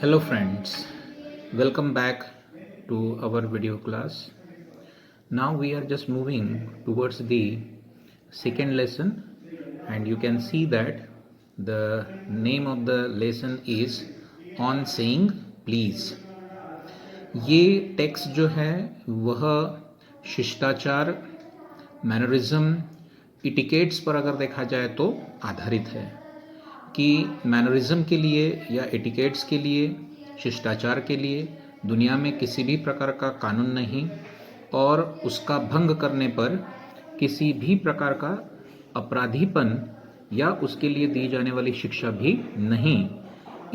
Hello friends, welcome back to our video class. Now we are just moving towards the second lesson, and you can see that the name of the lesson is On Saying Please. ये text जो है वह शिष्टाचार, mannerism, etiquettes पर अगर देखा जाए तो आधारित है कि मैनरिज्म के लिए या एटिकेट्स के लिए, शिष्टाचार के लिए दुनिया में किसी भी प्रकार का कानून नहीं और उसका भंग करने पर किसी भी प्रकार का अपराधीपन या उसके लिए दी जाने वाली शिक्षा भी नहीं।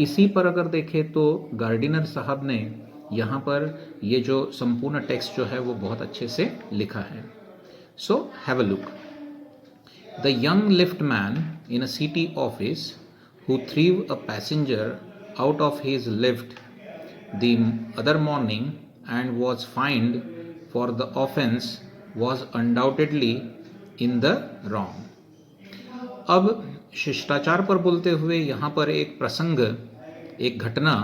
इसी पर अगर देखें तो गार्डिनर साहब ने यहाँ पर ये जो संपूर्ण टेक्स्ट जो है वो बहुत अच्छे से लिखा है। So have a look. The young liftman in a city office who threw a passenger out of his lift the other morning and was fined for the offense was undoubtedly in the wrong. अब शिष्टाचार पर बोलते हुए यहाँ पर एक प्रसंग, एक घटना,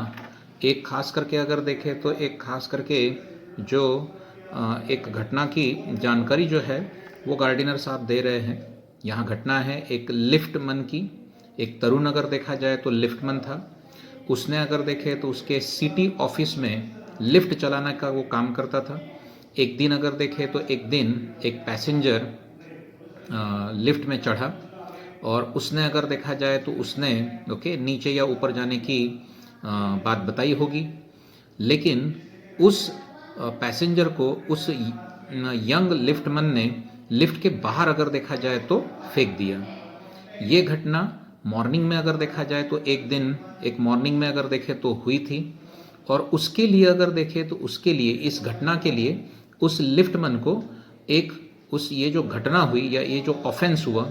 एक खास करके अगर देखें तो एक खास करके जो एक घटना की जानकारी जो है वो गार्डिनर साहब दे रहे हैं। यहाँ घटना है एक लिफ्टमैन की। एक तरुण अगर देखा जाए तो लिफ्टमैन था। उसने अगर देखे तो उसके सिटी ऑफिस में लिफ्ट चलाने का वो काम करता था। एक दिन अगर देखे तो एक दिन एक पैसेंजर लिफ्ट में चढ़ा और उसने अगर देखा जाए तो उसने नीचे या ऊपर जाने की बात बताई होगी, लेकिन उस पैसेंजर को उस यंग लिफ्टमैन ने लिफ्ट के बाहर अगर देखा जाए तो फेंक दिया। ये घटना मॉर्निंग में अगर देखा जाए तो एक मॉर्निंग में अगर देखे तो हुई थी और उसके लिए अगर देखे तो उसके लिए, इस घटना के लिए उस लिफ्टमैन को ये जो घटना हुई या ये जो ऑफेंस हुआ,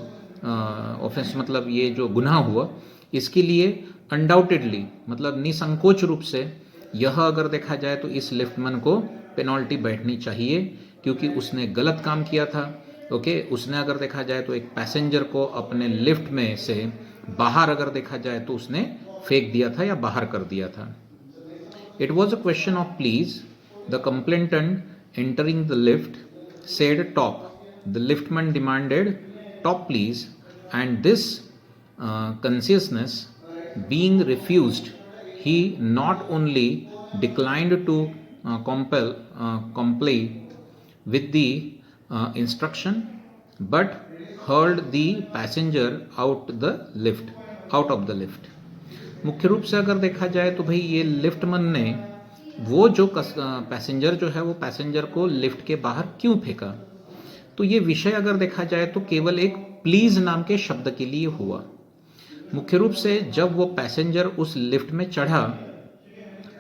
ऑफेंस मतलब ये जो गुनाह हुआ, इसके लिए अनडाउटेडली मतलब निसंकोच रूप से यह अगर देखा जाए तो इस लिफ्टमैन को पेनल्टी बैठनी चाहिए क्योंकि उसने गलत काम किया था। उसने अगर देखा जाए तो एक पैसेंजर को अपने लिफ्ट में से बाहर अगर देखा जाए तो उसने फेंक दिया था या बाहर कर दिया था। It was a question of please. The complainant entering the lift said top. The liftman demanded top please and this consciousness being refused, he not only declined to comply with the instruction but hurled the passenger out of the lift. मुख्य रूप से अगर देखा जाए तो भाई ये liftman ने वो जो पैसेंजर जो है वो पैसेंजर को लिफ्ट के बाहर क्यों फेंका, तो ये विषय अगर देखा जाए तो केवल एक प्लीज नाम के शब्द के लिए हुआ। मुख्य रूप से जब वो पैसेंजर उस लिफ्ट में चढ़ा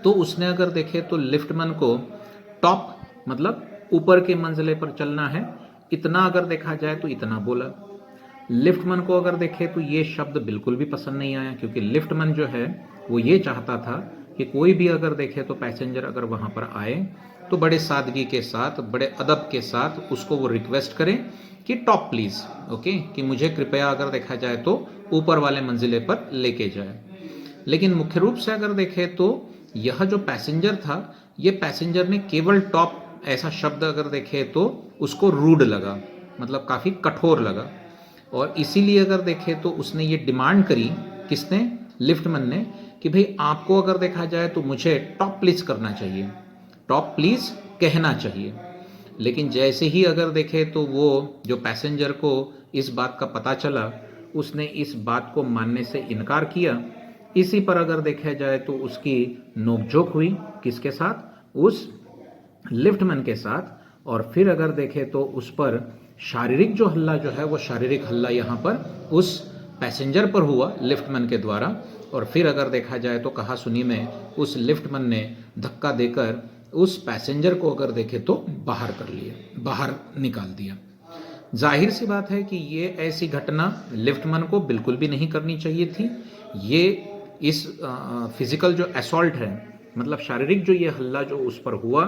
तो उसने अगर देखे तो लिफ्टमैन को टॉप मतलब ऊपर के मंजिले पर चलना है, इतना अगर देखा जाए तो इतना बोला। लिफ्टमैन को अगर देखे तो ये शब्द बिल्कुल भी पसंद नहीं आया क्योंकि लिफ्टमैन जो है वो ये चाहता था कि कोई भी अगर देखे तो पैसेंजर अगर वहां पर आए तो बड़े सादगी के साथ, बड़े अदब के साथ उसको वो रिक्वेस्ट करे कि टॉप प्लीज, कि मुझे कृपया अगर देखा जाए तो ऊपर वाले मंजिले पर लेके जाए। लेकिन मुख्य रूप से अगर देखे तो यह जो पैसेंजर था, ये पैसेंजर ने केवल टॉप ऐसा शब्द अगर देखे तो उसको रूड लगा, मतलब काफी कठोर लगा और इसीलिए अगर देखे तो उसने ये डिमांड करी, किसने, लिफ्टमैन ने, कि भाई आपको अगर देखा जाए तो मुझे टॉप प्लीज करना चाहिए, टॉप प्लीज कहना चाहिए। लेकिन जैसे ही अगर देखे तो वो जो पैसेंजर को इस बात का पता चला, उसने इस बात को मानने से इनकार किया। इसी पर अगर देखा जाए तो उसकी नोकझोंक हुई, किसके साथ, उस लिफ्टमैन के साथ। और फिर अगर देखे तो उस पर शारीरिक जो हल्ला जो है वो शारीरिक हल्ला यहाँ पर उस पैसेंजर पर हुआ लिफ्टमैन के द्वारा। और फिर अगर देखा जाए तो कहा सुनी में उस लिफ्टमैन ने धक्का देकर उस पैसेंजर को अगर देखे तो बाहर निकाल दिया। जाहिर सी बात है कि ये ऐसी घटना लिफ्टमैन को बिल्कुल भी नहीं करनी चाहिए थी। ये इस फिजिकल जो असॉल्ट है, मतलब शारीरिक जो ये हल्ला जो उस पर हुआ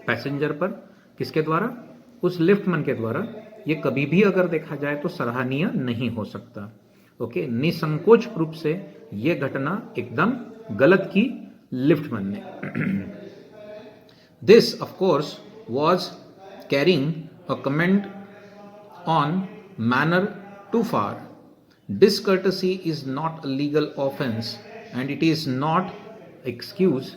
पैसेंजर पर, किसके द्वारा, उस लिफ्टमैन के द्वारा, ये कभी भी अगर देखा जाए तो सराहनीय नहीं हो सकता। निसंकोच रूप से ये घटना एकदम गलत की लिफ्ट बनने। This of course was carrying a comment on manner too far. Discourtesy is not a legal offense and it is not excuse,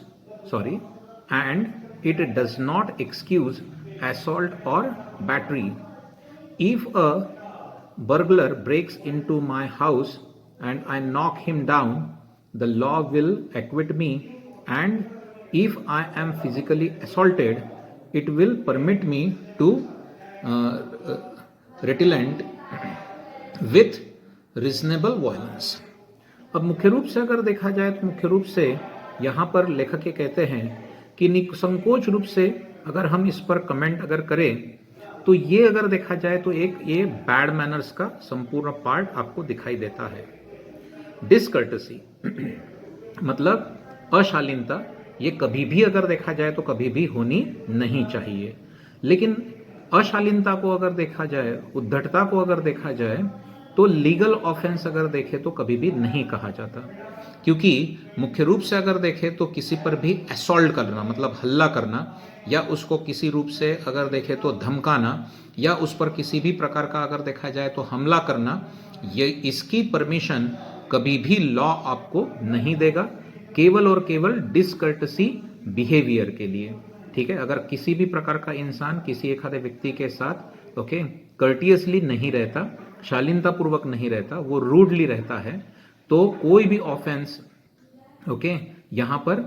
and it does not excuse assault or battery. If a burglar breaks into my house and I knock him down, the law will acquit me, and if I am physically assaulted, it will permit me to retaliate with reasonable violence. अब मुख्य रूप से अगर देखा जाए तो मुख्य रूप से यहाँ पर लेखक ये कहते हैं कि निसंकोच रूप से अगर हम इस पर कमेंट अगर करें तो ये अगर देखा जाए तो एक ये बैड मैनर्स का संपूर्ण पार्ट आपको दिखाई देता है। डिसकर्टसी मतलब अशालीनता, ये कभी भी अगर देखा जाए तो कभी भी होनी नहीं चाहिए। लेकिन अशालीनता को अगर देखा जाए, उद्धटता को अगर देखा जाए तो लीगल ऑफेंस अगर देखे तो कभी भी नहीं कहा जाता, क्योंकि मुख्य रूप से अगर देखे तो किसी पर भी असॉल्ट करना मतलब हल्ला करना या उसको किसी रूप से अगर देखे तो धमकाना या उस पर किसी भी प्रकार का अगर देखा जाए तो हमला करना, ये इसकी परमिशन कभी भी लॉ आपको नहीं देगा, केवल और केवल डिसकर्टसी बिहेवियर के लिए। ठीक है, अगर किसी भी प्रकार का इंसान किसी एक आधे व्यक्ति के साथ कर्टियसली नहीं रहता, शालीनता पूर्वक नहीं रहता, वो रूडली रहता है, तो कोई भी ऑफेंस यहाँ पर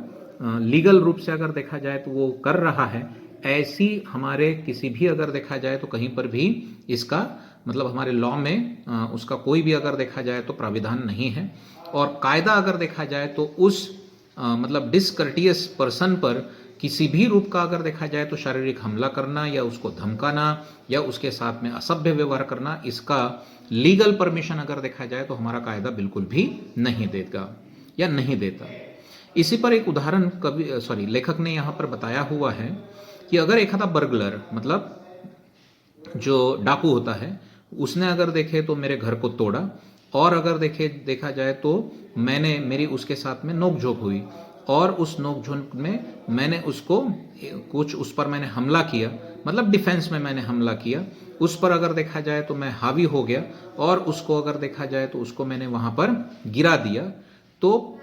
लीगल रूप से अगर देखा जाए तो वो कर रहा है, ऐसी हमारे किसी भी अगर देखा जाए तो कहीं पर भी इसका मतलब हमारे लॉ में उसका कोई भी अगर देखा जाए तो प्राविधान नहीं है। और कायदा अगर देखा जाए तो उस मतलब डिसकर्टियस पर्सन पर किसी भी रूप का अगर देखा जाए तो शारीरिक हमला करना या उसको धमकाना या उसके साथ में असभ्य व्यवहार करना, इसका लीगल परमिशन अगर देखा जाए तो हमारा कायदा बिल्कुल भी नहीं देगा या नहीं देता। इसी पर एक उदाहरण लेखक ने यहाँ पर बताया हुआ है कि अगर एक आधा बर्गलर मतलब जो डाकू होता है उसने अगर देखे तो मेरे घर को तोड़ा और अगर देखा जाए तो मेरी उसके साथ में नोकझोंक हुई और उस नोकझोंक में मैंने उसको उस पर मैंने हमला किया, मतलब डिफेंस में मैंने हमला किया, उस पर अगर देखा जाए तो मैं हावी हो गया और उसको अगर देखा जाए तो उसको मैंने वहां पर गिरा दिया, तो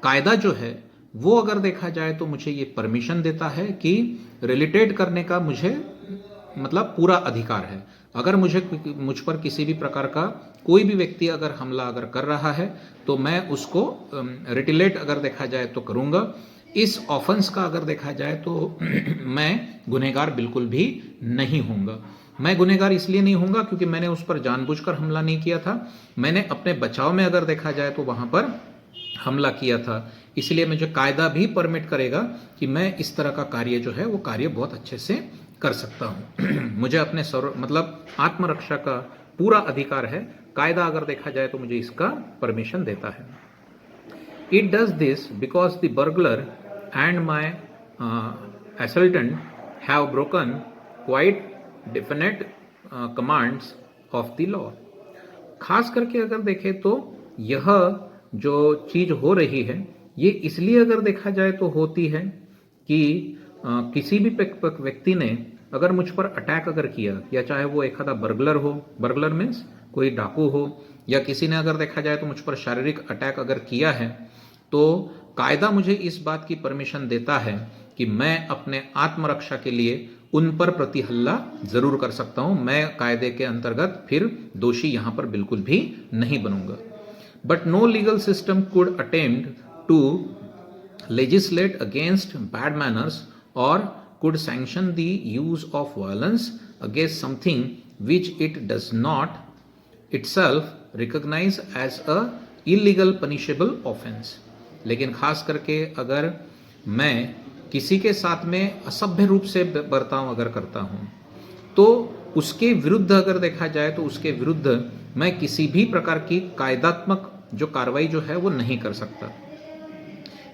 कायदा जो है वो अगर देखा जाए तो मुझे ये परमिशन देता है कि रिलेटेट करने का मुझे मतलब पूरा अधिकार है। अगर मुझ पर किसी भी प्रकार का कोई भी व्यक्ति अगर हमला अगर कर रहा है तो मैं उसको रिटिलेट अगर देखा जाए तो करूंगा। इस ऑफेंस का अगर देखा जाए तो मैं गुनहगार बिल्कुल भी नहीं होऊंगा। मैं गुनहगार इसलिए नहीं होऊंगा क्योंकि मैंने उस पर जानबूझकर हमला नहीं किया था, मैंने अपने बचाव में अगर देखा जाए तो वहां पर हमला किया था, इसलिए मुझे कायदा भी परमिट करेगा कि मैं इस तरह का कार्य जो है वो कार्य बहुत अच्छे से कर सकता हूं। मुझे अपने मतलब आत्मरक्षा का पूरा अधिकार है, कायदा अगर देखा जाए तो मुझे इसका परमिशन देता है। It does this because the burglar and my assailant have broken quite definite commands of the law. खास करके अगर देखें तो यह जो चीज हो रही है ये इसलिए अगर देखा जाए तो होती है कि किसी भी व्यक्ति ने अगर मुझ पर अटैक अगर किया, या चाहे वो एक आधा बर्गलर हो, बर्गलर मीन्स कोई डाकू हो, या किसी ने अगर देखा जाए तो मुझ पर शारीरिक अटैक अगर किया है, तो कायदा मुझे इस बात की परमिशन देता है कि मैं अपने आत्मरक्षा के लिए उन पर प्रति हल्ला जरूर कर सकता हूं। मैं कायदे के अंतर्गत फिर दोषी यहां पर बिल्कुल भी नहीं बनूंगा। But no legal system could attempt to legislate against bad manners or could sanction the use of violence against something which it does not itself recognize as a illegal punishable offense। लेकिन खास करके अगर मैं किसी के साथ में असभ्य रूप से बर्ताव अगर करता हूं तो उसके विरुद्ध अगर देखा जाए तो उसके विरुद्ध मैं किसी भी प्रकार की कायदात्मक जो कार्रवाई जो है वो नहीं कर सकता।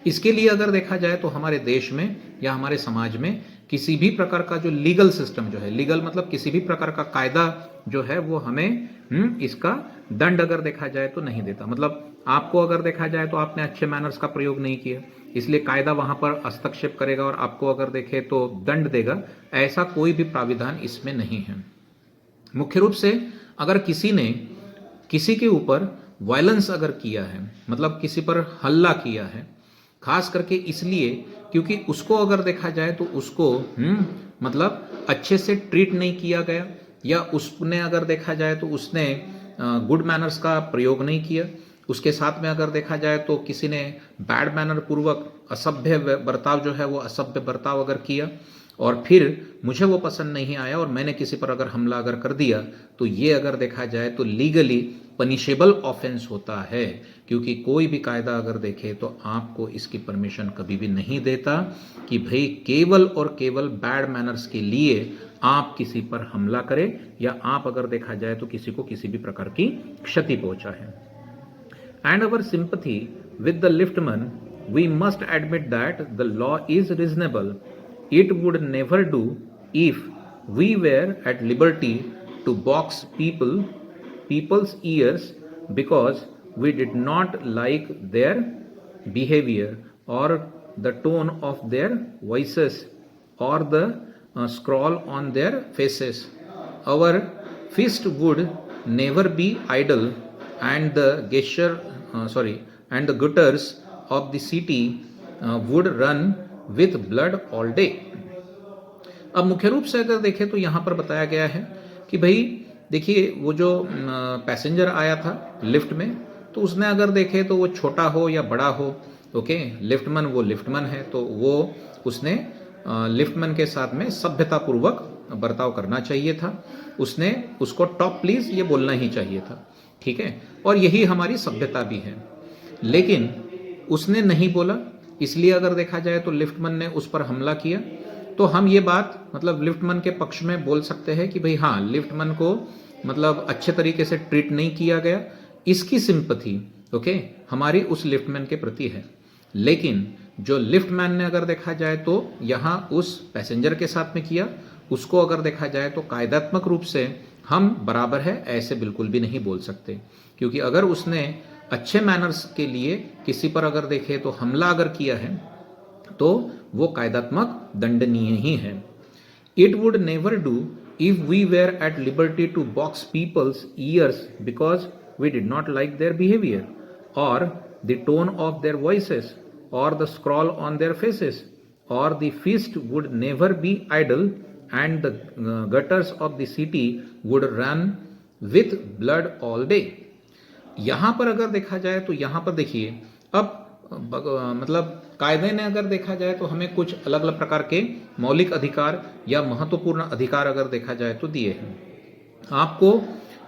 इसके लिए अगर देखा जाए तो हमारे देश में या हमारे समाज में किसी भी प्रकार का जो लीगल सिस्टम जो है, लीगल मतलब किसी भी प्रकार का कायदा जो है वो हमें इसका दंड अगर देखा जाए तो नहीं देता। मतलब आपको अगर देखा जाए तो आपने अच्छे मैनर्स का प्रयोग नहीं किया, इसलिए कायदा वहां पर हस्तक्षेप करेगा और आपको अगर देखे तो दंड देगा। ऐसा कोई भी प्राविधान इसमें नहीं है। मुख्य रूप से अगर किसी ने किसी के ऊपर वायलेंस अगर किया है, मतलब किसी पर हल्ला किया है, खास करके इसलिए क्योंकि उसको अगर देखा जाए तो उसको मतलब अच्छे से ट्रीट नहीं किया गया, या उसने अगर देखा जाए तो उसने गुड मैनर्स का प्रयोग नहीं किया, उसके साथ में अगर देखा जाए तो किसी ने बैड मैनर पूर्वक असभ्य बर्ताव जो है वो असभ्य बर्ताव अगर किया, और फिर मुझे वो पसंद नहीं आया और मैंने किसी पर अगर हमला अगर कर दिया, तो ये अगर देखा जाए तो लीगली पनिशेबल ऑफेंस होता है। क्योंकि कोई भी कायदा अगर देखे तो आपको इसकी परमिशन कभी भी नहीं देता कि भाई केवल और केवल बैड मैनर्स के लिए आप किसी पर हमला करें, या आप अगर देखा जाए तो किसी को किसी भी प्रकार की क्षति पहुंचाएं। And our sympathy with the liftman, we must admit that the law is reasonable. It would never do if we were at liberty to box people's ears because we did not like their behavior or the tone of their voices or the scrawl on their faces. Our fist would never be idle, and the and the gutters of the city would run with blood all day. अब मुख्य रूप से अगर देखें तो यहाँ पर बताया गया है कि भाई देखिए वो जो पैसेंजर आया था लिफ्ट में, तो उसने अगर देखे तो वो छोटा हो या बड़ा हो, ओके, लिफ्टमैन वो लिफ्टमैन है, तो वो उसने लिफ्टमैन के साथ में सभ्यतापूर्वक बर्ताव करना चाहिए था। उसने उसको टॉप प्लीज ये बोलना ही चाहिए था, ठीक है, और यही हमारी सभ्यता भी है। लेकिन उसने नहीं बोला, इसलिए अगर देखा जाए तो लिफ्टमैन ने उस पर हमला किया। तो हम ये बात मतलब लिफ्टमैन के पक्ष में बोल सकते हैं कि भाई हाँ, लिफ्टमैन को मतलब अच्छे तरीके से ट्रीट नहीं किया गया, इसकी सिंपैथी ओके हमारी उस लिफ्टमैन के प्रति है। लेकिन जो लिफ्टमैन ने अगर देखा जाए तो यहाँ उस पैसेंजर के साथ में किया, उसको अगर देखा जाए तो कायदात्मक रूप से हम बराबर है ऐसे बिल्कुल भी नहीं बोल सकते। क्योंकि अगर उसने अच्छे मैनर्स के लिए किसी पर अगर देखे तो हमला अगर किया है तो वो कायदात्मक दंडनीय ही है। It would never do if we were at liberty to box people's ears because we did not like their behaviour और the tone of their voices और the scroll on their faces और the feast would never be idle and the gutters of the city would run with blood all day। यहां पर अगर देखा जाए तो यहां पर देखिए अब मतलब कायदे ने अगर देखा जाए तो हमें कुछ अलग अलग प्रकार के मौलिक अधिकार या महत्वपूर्ण अधिकार अगर देखा जाए तो दिए हैं। आपको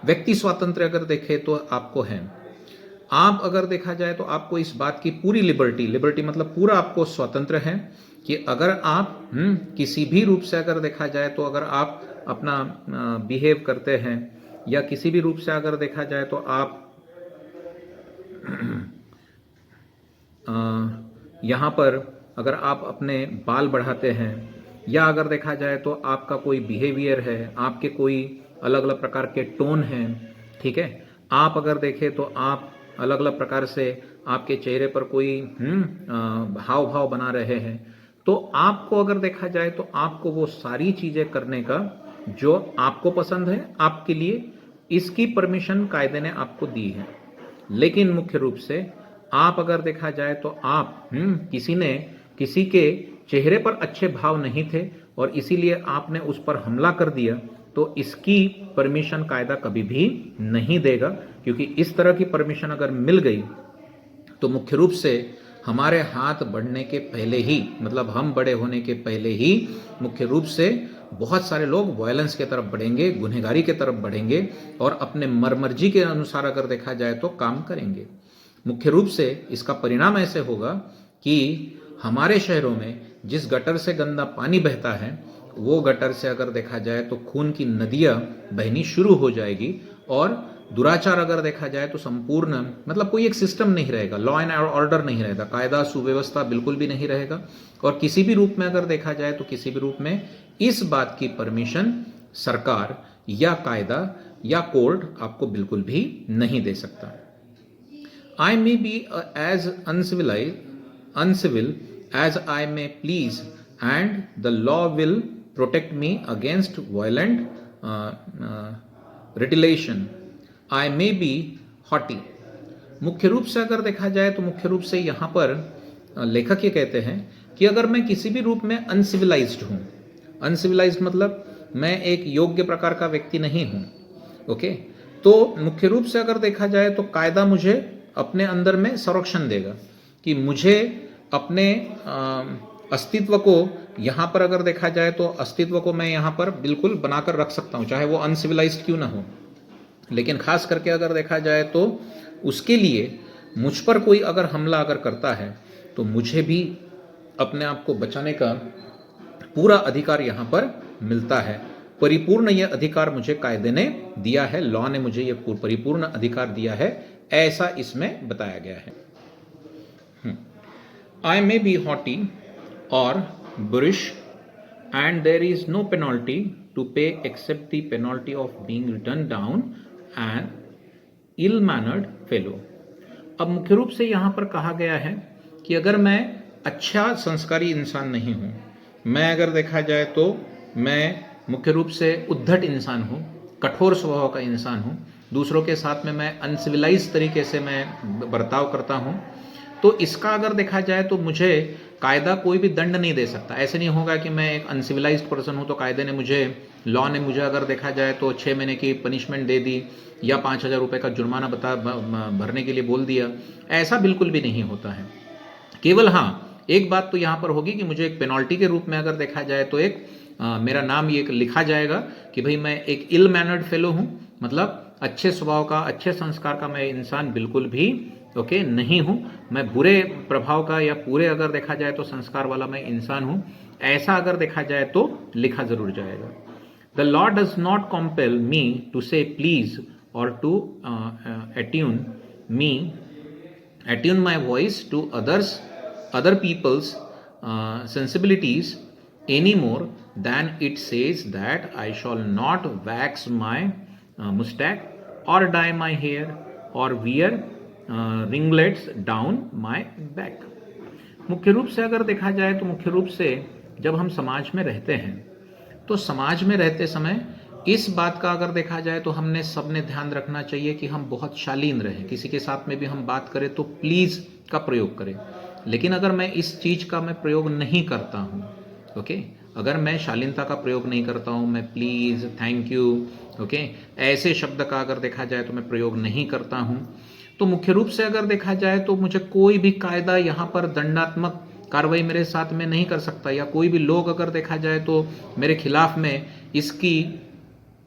व्यक्ति स्वातंत्र्य अगर देखे तो आपको है। आप अगर देखा जाए तो आपको इस बात की पूरी लिबर्टी मतलब पूरा आपको स्वतंत्र है कि अगर आप किसी भी रूप से अगर देखा जाए तो अगर आप अपना बिहेव करते हैं या किसी भी रूप से अगर देखा जाए तो आप यहाँ पर अगर आप अपने बाल बढ़ाते हैं या अगर देखा जाए तो आपका कोई बिहेवियर है, आपके कोई अलग अलग प्रकार के टोन हैं, ठीक है, आप अगर देखें तो आप अलग अलग प्रकार से आपके चेहरे पर कोई हाव भाव बना रहे हैं, तो आपको अगर देखा जाए तो आपको वो सारी चीजें करने का जो आपको पसंद है आपके लिए, इसकी परमिशन कायदे ने आपको दी है। लेकिन मुख्य रूप से आप अगर देखा जाए तो आप किसी के चेहरे पर अच्छे भाव नहीं थे और इसीलिए आपने उस पर हमला कर दिया, तो इसकी परमिशन कायदा कभी भी नहीं देगा। क्योंकि इस तरह की परमिशन अगर मिल गई तो मुख्य रूप से हमारे हाथ बढ़ने के पहले ही, मतलब हम बड़े होने के पहले ही मुख्य रूप से बहुत सारे लोग वायलेंस के तरफ बढ़ेंगे, गुनहगारी के तरफ बढ़ेंगे और अपने मर्जी के अनुसार अगर देखा जाए तो काम करेंगे। मुख्य रूप से इसका परिणाम ऐसे होगा कि हमारे शहरों में जिस गटर से गंदा पानी बहता है वो गटर से अगर देखा जाए तो खून की नदियां बहनी शुरू हो जाएगी और दुराचार अगर देखा जाए तो संपूर्ण मतलब कोई एक सिस्टम नहीं रहेगा, लॉ एंड ऑर्डर नहीं रहेगा, कायदा सुव्यवस्था बिल्कुल भी नहीं रहेगा। और किसी भी रूप में अगर देखा जाए तो किसी भी रूप में इस बात की परमिशन सरकार या कायदा या कोर्ट आपको बिल्कुल भी नहीं दे सकता। I may be as uncivil as I may please, and the law will protect me against violent retaliation. I may be haughty. मुख्य रूप से अगर देखा जाए तो मुख्य रूप से यहाँ पर लेखक ये कहते हैं कि अगर मैं किसी भी रूप में अनसिविलाइज्ड हूँ, अनसिविलाइज्ड मतलब मैं एक योग्य प्रकार का व्यक्ति नहीं हूँ, ओके, तो मुख्य रूप से अगर देखा जाए तो कायदा मुझे अपने अंदर में संरक्षण देगा कि मुझे अपने अस्तित्व को यहाँ पर अगर देखा जाए तो अस्तित्व को मैं यहाँ पर बिल्कुल बनाकर रख सकता हूँ, चाहे वो अनसिविलाइज्ड क्यों ना हो। लेकिन खास करके अगर देखा जाए तो उसके लिए मुझ पर कोई अगर हमला अगर करता है तो मुझे भी अपने आप को बचाने का पूरा अधिकार यहाँ पर मिलता है। परिपूर्ण यह अधिकार मुझे कायदे ने दिया है, लॉ ने मुझे यह परिपूर्ण अधिकार दिया है, ऐसा इसमें बताया गया है। आई मे बी हॉटी और boorish and there is no penalty to pay except the penalty of being return down and ill mannered fellow. अब मुख्य रूप से यहाँ पर कहा गया है कि अगर मैं अच्छा संस्कारी इंसान नहीं हूँ, मैं अगर देखा जाए तो मैं मुख्य रूप से उद्धट इंसान हूँ, कठोर स्वभाव का इंसान हूँ, दूसरों के साथ में मैं अनसिविलाइज तरीके से मैं बर्ताव करता हूँ, तो इसका अगर देखा जाए तो मुझे कायदा कोई भी दंड नहीं दे सकता। ऐसे नहीं होगा कि मैं एक अनसिविलाइज्ड पर्सन हूँ तो कायदे ने मुझे, लॉ ने मुझे अगर देखा जाए तो 6 महीने की पनिशमेंट दे दी या 5,000 रुपये का जुर्माना भरने के लिए बोल दिया। ऐसा बिल्कुल भी नहीं होता है। केवल हाँ, एक बात तो यहाँ पर होगी कि मुझे एक पेनल्टी के रूप में अगर देखा जाए तो एक मेरा नाम ये लिखा जाएगा कि भाई मैं एक इल मैनर्ड फेलो हूँ, मतलब अच्छे स्वभाव का, अच्छे संस्कार का मैं इंसान बिल्कुल भी ओके नहीं हूँ, मैं बुरे प्रभाव का या पूरे अगर देखा जाए तो संस्कार वाला मैं इंसान हूँ, ऐसा अगर देखा जाए तो लिखा जरूर जाएगा। The law does not compel me to say please और to attune my voice to other people's sensibilities any more than it says that I shall not wax my mustache or dye my hair or wear ringlets down my back। मुख्य रूप से अगर देखा जाए तो मुख्य रूप से जब हम समाज में रहते हैं तो समाज में रहते समय इस बात का अगर देखा जाए तो हमने सबने ध्यान रखना चाहिए कि हम बहुत शालीन रहें, किसी के साथ में भी हम बात करें तो प्लीज का प्रयोग करें। लेकिन अगर मैं इस चीज का मैं प्रयोग नहीं करता हूँ, ओके, अगर मैं शालीनता का प्रयोग नहीं करता हूँ, मैं प्लीज, थैंक यू, ओके, ऐसे शब्द का अगर देखा जाए तो मैं प्रयोग नहीं करता हूँ, तो मुख्य रूप से अगर देखा जाए तो मुझे कोई भी कायदा यहाँ पर दंडात्मक कार्रवाई मेरे साथ में नहीं कर सकता, या कोई भी लोग अगर देखा जाए तो मेरे खिलाफ में इसकी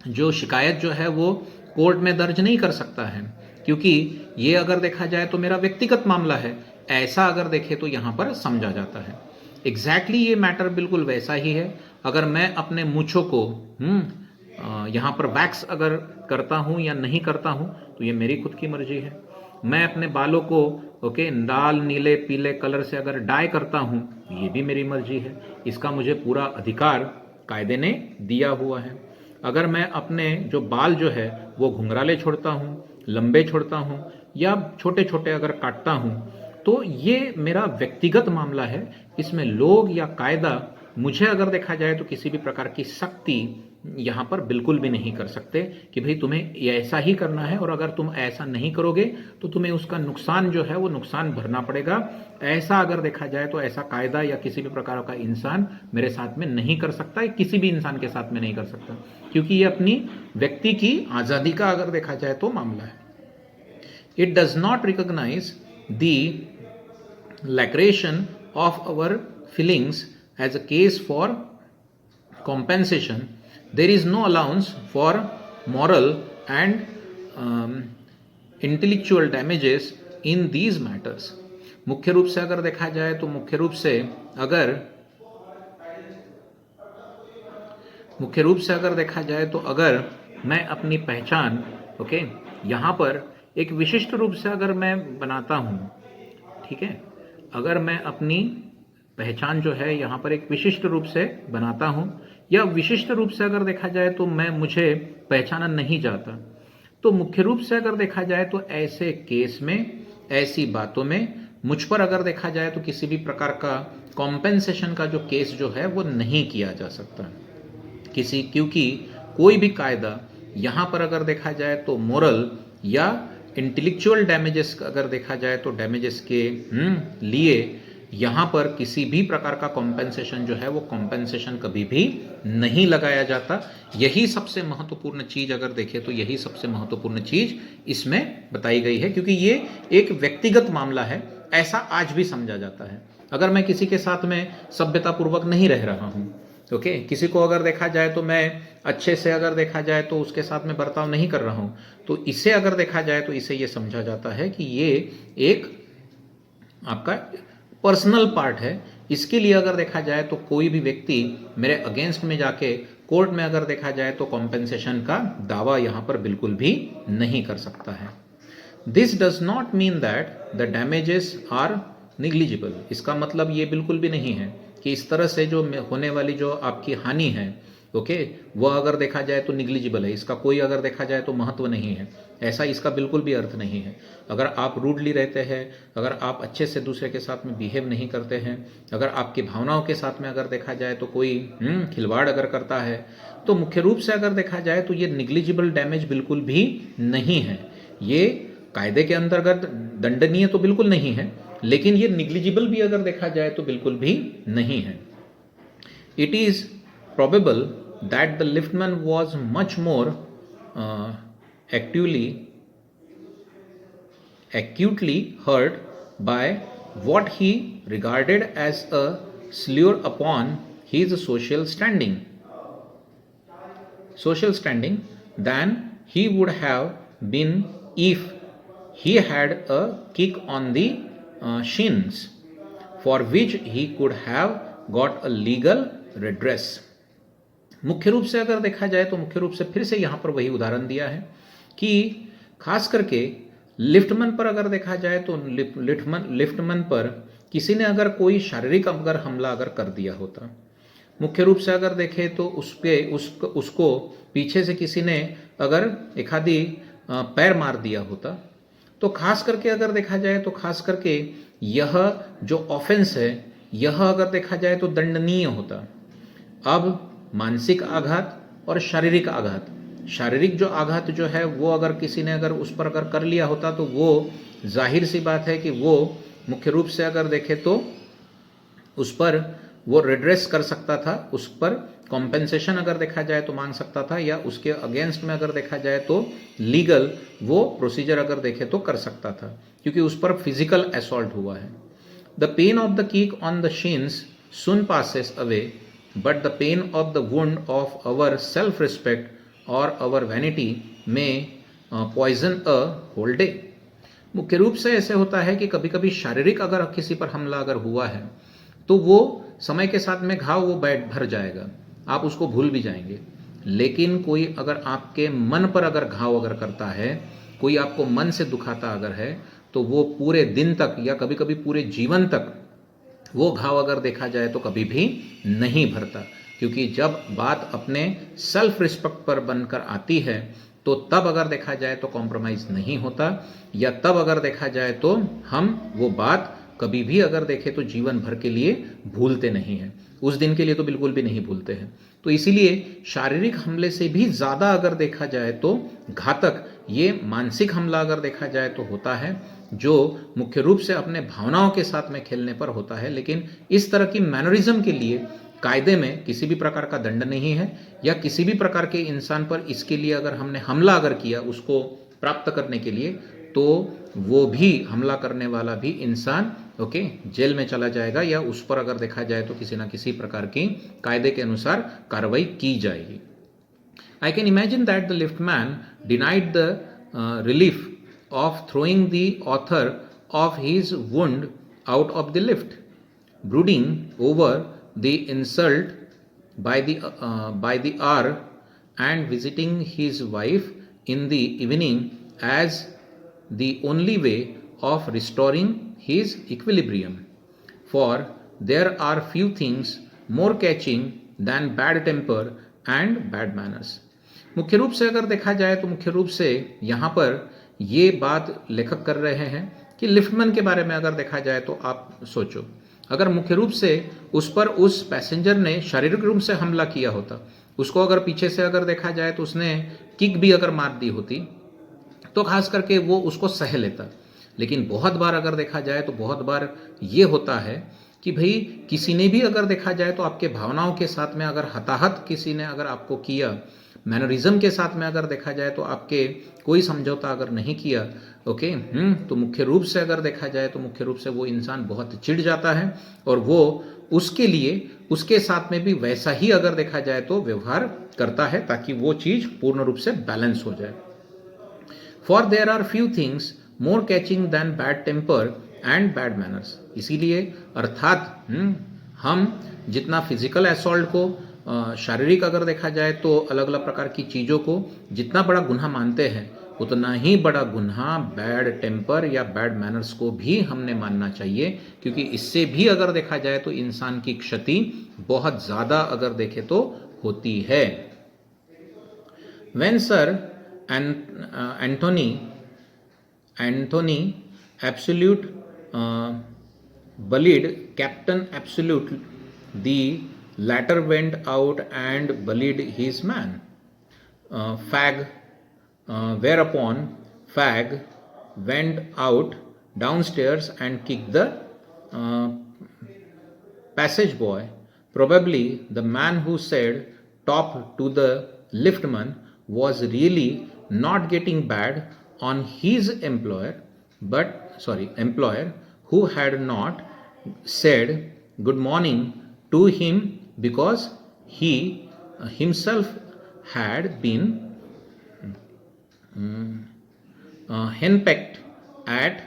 जो शिकायत जो है वो कोर्ट में दर्ज नहीं कर सकता है, क्योंकि ये अगर देखा जाए तो मेरा व्यक्तिगत मामला है, ऐसा अगर देखे तो यहाँ पर समझा जाता है। एग्जैक्टली ये मैटर बिल्कुल वैसा ही है। अगर मैं अपने मूंछों को यहाँ पर वैक्स अगर करता हूँ या नहीं करता हूँ तो ये मेरी खुद की मर्जी है। मैं अपने बालों को ओके लाल, नीले, पीले कलर से अगर डाई करता हूँ ये भी मेरी मर्जी है, इसका मुझे पूरा अधिकार कायदे ने दिया हुआ है। अगर मैं अपने जो बाल जो है वो घुंघराले छोड़ता हूँ, लंबे छोड़ता हूँ या छोटे छोटे अगर काटता हूँ तो ये मेरा व्यक्तिगत मामला है, इसमें लोग या कायदा मुझे अगर देखा जाए तो किसी भी प्रकार की सख्ती यहाँ पर बिल्कुल भी नहीं कर सकते कि भाई तुम्हें ऐसा ही करना है और अगर तुम ऐसा नहीं करोगे तो तुम्हें उसका नुकसान जो है वो नुकसान भरना पड़ेगा। ऐसा अगर देखा जाए तो ऐसा कायदा या किसी भी प्रकार का इंसान मेरे साथ में नहीं कर सकता, किसी भी इंसान के साथ में नहीं कर सकता, क्योंकि ये अपनी व्यक्ति की आज़ादी का अगर देखा जाए तो मामला है। It does not recognise the lacration of our feelings as a case for compensation. There is no allowance for moral and intellectual damages in these matters. मुख्य रूप से अगर देखा जाए तो मुख्य रूप से अगर देखा जाए तो अगर मैं अपनी पहचान ओके यहाँ पर एक विशिष्ट रूप से अगर मैं बनाता हूँ, ठीक है, अगर मैं अपनी पहचान जो है यहाँ पर एक विशिष्ट रूप से बनाता हूँ या विशिष्ट रूप से अगर देखा जाए तो मुझे पहचाना नहीं जाता। तो मुख्य रूप से अगर देखा जाए तो ऐसे केस में, ऐसी बातों में मुझ पर अगर देखा जाए तो किसी भी प्रकार का कॉम्पेंसेशन का जो केस जो है वो नहीं किया जा सकता क्योंकि कोई भी कायदा यहाँ पर अगर देखा जाए तो मोरल या इंटेलेक्चुअल डैमेजेस अगर देखा जाए तो डैमेजेस के लिए यहाँ पर किसी भी प्रकार का कॉम्पेंसेशन जो है वो कॉम्पेंसेशन कभी भी नहीं लगाया जाता। यही सबसे महत्वपूर्ण चीज अगर देखें तो यही सबसे महत्वपूर्ण चीज इसमें बताई गई है, क्योंकि ये एक व्यक्तिगत मामला है, ऐसा आज भी समझा जाता है। अगर मैं किसी के साथ में सभ्यतापूर्वक नहीं रह रहा हूँ, ओके, किसी को अगर देखा जाए तो मैं अच्छे से अगर देखा जाए तो उसके साथ में बर्ताव नहीं कर रहा हूँ, तो इसे अगर देखा जाए तो इसे ये समझा जाता है कि ये एक आपका पर्सनल पार्ट है। इसके लिए अगर देखा जाए तो कोई भी व्यक्ति मेरे अगेंस्ट में जाके कोर्ट में अगर देखा जाए तो कॉम्पेंसेशन का दावा यहाँ पर बिल्कुल भी नहीं कर सकता है। This does not mean that the damages are negligible. इसका मतलब ये बिल्कुल भी नहीं है कि इस तरह से जो होने वाली जो आपकी हानि है, ओके, वह अगर देखा जाए तो निग्लिजिबल है, इसका कोई अगर देखा जाए तो महत्व नहीं है, ऐसा इसका बिल्कुल भी अर्थ नहीं है। अगर आप रूडली रहते हैं, अगर आप अच्छे से दूसरे के साथ में बिहेव नहीं करते हैं, अगर आपकी भावनाओं के साथ में अगर देखा जाए तो कोई खिलवाड़ अगर करता है, तो मुख्य रूप से अगर देखा जाए तो ये निग्लिजिबल डैमेज बिल्कुल भी नहीं है। ये कायदे के अंतर्गत दंडनीय तो बिल्कुल नहीं है, लेकिन ये निग्लिजिबल भी अगर देखा जाए तो बिल्कुल भी नहीं है। It is probable that the liftman was much more acutely hurt by what he regarded as a slur upon his social standing than he would have been if he had a kick on the shins for which he could have got a legal redress। मुख्य रूप से अगर देखा जाए तो मुख्य रूप से फिर से यहाँ पर वही उदाहरण दिया है कि खास करके लिफ्टमैन पर अगर देखा जाए तो लिफ्टमैन पर किसी ने अगर कोई शारीरिक अगर हमला अगर कर दिया होता, मुख्य रूप से अगर देखें तो उसको पीछे से किसी ने अगर एक आधी पैर मार दिया होता, तो खास करके अगर देखा जाए तो खास करके यह जो ऑफेंस है यह अगर देखा जाए तो दंडनीय होता। अब मानसिक आघात और शारीरिक आघात, शारीरिक जो आघात जो है वो अगर किसी ने अगर उस पर अगर कर लिया होता तो वो जाहिर सी बात है कि वो मुख्य रूप से अगर देखे तो उस पर वो रिड्रेस कर सकता था, उस पर कॉम्पेंसेशन अगर देखा जाए तो मांग सकता था, या उसके अगेंस्ट में अगर देखा जाए तो लीगल वो प्रोसीजर अगर देखे तो कर सकता था, क्योंकि उस पर फिजिकल असॉल्ट हुआ है। The pain of the kick on the शिन्स soon passes away, but the pain of the wound of our self-respect or our vanity may poison a whole day। मुख्य रूप से ऐसे होता है कि कभी कभी शारीरिक अगर किसी पर हमला अगर हुआ है तो वो समय के साथ में घाव वो भर जाएगा, आप उसको भूल भी जाएंगे। लेकिन कोई अगर आपके मन पर अगर घाव अगर करता है, कोई आपको मन से दुखाता अगर है, तो वो पूरे दिन तक या कभी कभी पूरे जीवन तक वो घाव अगर देखा जाए तो कभी भी नहीं भरता, क्योंकि जब बात अपने सेल्फ रिस्पेक्ट पर बनकर आती है तो तब अगर देखा जाए तो कॉम्प्रोमाइज नहीं होता, या तब अगर देखा जाए तो हम वो बात कभी भी अगर देखें तो जीवन भर के लिए भूलते नहीं हैं, उस दिन के लिए तो बिल्कुल भी नहीं भूलते हैं। तो इसीलिए शारीरिक हमले से भी ज़्यादा अगर देखा जाए तो घातक ये मानसिक हमला अगर देखा जाए तो होता है, जो मुख्य रूप से अपने भावनाओं के साथ में खेलने पर होता है। लेकिन इस तरह की मैनरिज्म के लिए कायदे में किसी भी प्रकार का दंड नहीं है, या किसी भी प्रकार के इंसान पर इसके लिए अगर हमने हमला अगर किया उसको प्राप्त करने के लिए, तो वो भी हमला करने वाला भी इंसान ओके जेल में चला जाएगा, या उस पर अगर देखा जाए तो किसी ना किसी प्रकार की कायदे के अनुसार कार्रवाई की जाएगी। I can imagine that the liftman denied the relief of throwing the author of his wound out of the lift, brooding over the insult by the hour, and visiting his wife in the evening as the only way of restoring his equilibrium. For there are few things more catching than bad temper and bad manners। मुख्य रूप से अगर देखा जाए तो मुख्य रूप से यहाँ पर ये बात लेखक कर रहे हैं कि लिफ्टमैन के बारे में अगर देखा जाए तो आप सोचो, अगर मुख्य रूप से उस पर उस पैसेंजर ने शारीरिक रूप से हमला किया होता, उसको अगर पीछे से अगर देखा जाए तो उसने किक भी अगर मार दी होती तो खास करके वो उसको सह लेता। लेकिन बहुत बार अगर देखा जाए तो बहुत बार ये होता है कि भाई किसी ने भी अगर देखा जाए तो आपके भावनाओं के साथ में अगर हताहत किसी ने अगर आपको किया, मैनरिज्म के साथ में अगर देखा जाए तो आपके कोई समझौता अगर नहीं किया, ओके, तो मुख्य रूप से अगर देखा जाए तो मुख्य रूप से वो इंसान बहुत चिढ़ जाता है और वो उसके लिए उसके साथ में भी वैसा ही अगर देखा जाए तो व्यवहार करता है ताकि वो चीज पूर्ण रूप से बैलेंस हो जाए। For there are few things more catching than bad temper and bad manners. इसीलिए अर्थात हम जितना फिजिकल असॉल्ट को शारीरिक अगर देखा जाए तो अलग अलग प्रकार की चीज़ों को जितना बड़ा गुनाह मानते हैं, उतना ही बड़ा गुनाह बैड टेम्पर या बैड मैनर्स को भी हमने मानना चाहिए, क्योंकि इससे भी अगर देखा जाए तो इंसान की क्षति बहुत ज़्यादा अगर देखे तो होती है। When Sir Anthony Absolute bullied Captain Absolute, the latter went out and bullied his man, Fag, whereupon Fag went out downstairs and kicked the passage boy. Probably the man who said top to the liftman was really not getting bad on his employer who had not said good morning to him because he himself had been henpecked at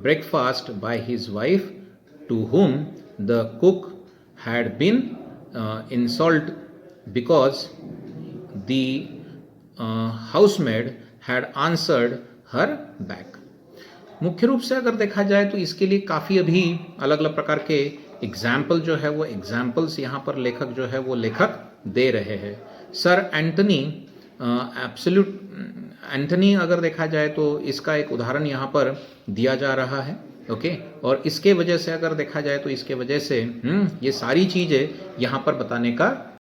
breakfast by his wife, to whom the cook had been insulted because the housemaid had answered her back. मुख्य रूप से अगर देखा जाए तो इसके लिए काफ़ी अभी अलग अलग प्रकार के एग्जाम्पल जो है वो एग्जाम्पल्स यहाँ पर लेखक जो है वो लेखक दे रहे हैं। सर एंथनी अगर देखा जाए तो इसका एक उदाहरण यहाँ पर दिया जा रहा है, ओके, और इसके वजह से अगर देखा जाए तो इसके वजह से ये सारी चीज़ें यहाँ पर बताने का